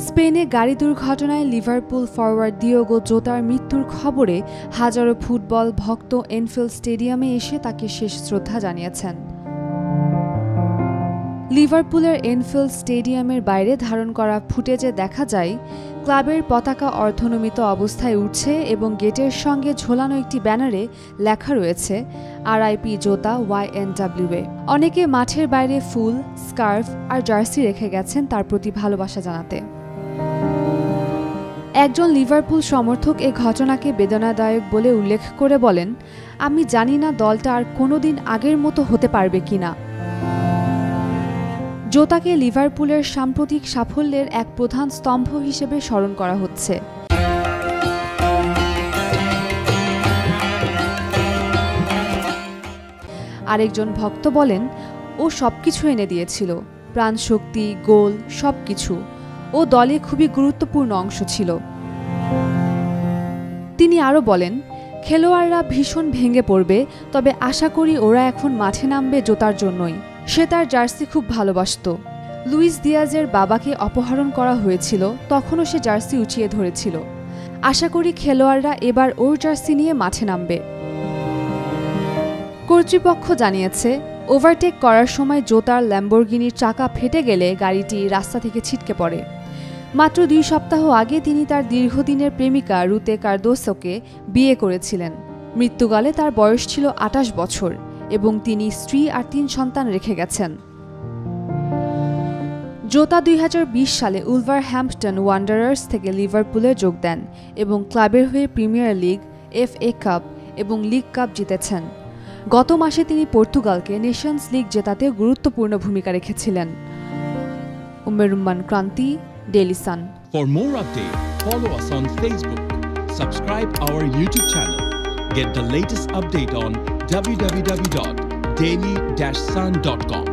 স্পেনে গাড়ি দুর্ঘটনায় লিভারপুল ফরওয়ার্ড ডিয়েগো জোতার মৃত্যুর খবরে হাজারো ফুটবল ভক্ত এনফিল্ড স্টেডিয়ামে এসে তাকে শেষ শ্রদ্ধা জানিয়েছেন। লিভারপুলের এনফিল্ড স্টেডিয়ামের বাইরে ধারণ করা ফুটেজে দেখা যায় ক্লাবের পতাকা অর্ধনমিত অবস্থায় উঠছে এবং গেটের সঙ্গে ঝোলানো একটি ব্যানারে লেখা রয়েছে RIP জোতা YNWA। অনেকে মাঠের বাইরে ফুল, স্কার্ফ আর জার্সি রেখে গেছেন তার প্রতি ভালোবাসা জানাতে। একজন লিভারপুল সমর্থক এ ঘটনাকে বেদনাদায়ক বলে উল্লেখ করে বলেন, আমি জানি না দলটা আর কোনোদিন আগের মতো হতে পারবে কিনা। জোতাকে লিভারপুলের সাম্প্রতিক সাফল্যের এক প্রধান স্তম্ভ হিসেবে স্মরণ করা হচ্ছে। আরেকজন ভক্ত বলেন, ও সবকিছু এনে দিয়েছিল, প্রাণশক্তি, গোল, সবকিছু। ও দলে খুবই গুরুত্বপূর্ণ অংশ ছিল। তিনি আরও বলেন, খেলোয়াড়রা ভীষণ ভেঙে পড়বে, তবে আশা করি ওরা এখন মাঠে নামবে জোতার জন্যই। সে তার জার্সি খুব ভালোবাসত। লুইস দিয়াজের বাবাকে অপহরণ করা হয়েছিল, তখনও সে জার্সি উঁচিয়ে ধরেছিল। আশা করি খেলোয়াড়রা এবার ওর জার্সি নিয়ে মাঠে নামবে। কর্তৃপক্ষ জানিয়েছে, ওভারটেক করার সময় জোতার ল্যাম্বরগিনির চাকা ফেটে গেলে গাড়িটি রাস্তা থেকে ছিটকে পড়ে। মাত্র 2 সপ্তাহ আগে তিনি তার দীর্ঘদিনের প্রেমিকা রুতে কার্দোসোকে বিয়ে করেছিলেন। মৃত্যুকালে তার বয়স ছিল 28 বছর এবং তিনি স্ত্রী আর 3 সন্তান রেখে গেছেন। জোতা 2020 সালে উলভারহ্যাম্পটন ওয়ান্ডারার্স থেকে লিভারপুলে যোগ দেন এবং ক্লাবের হয়ে প্রিমিয়ার লিগ, FA কাপ এবং লিগ কাপ জিতেছেন। গত মাসে তিনি পর্তুগালকে নেশনস লিগ জেতাতে গুরুত্বপূর্ণ ভূমিকা রেখেছিলেন। উম্মেরুম্মান ক্রান্তি, daily sun. For more updates, follow us on Facebook, subscribe our YouTube channel, get the latest update on www.daily-sun.com.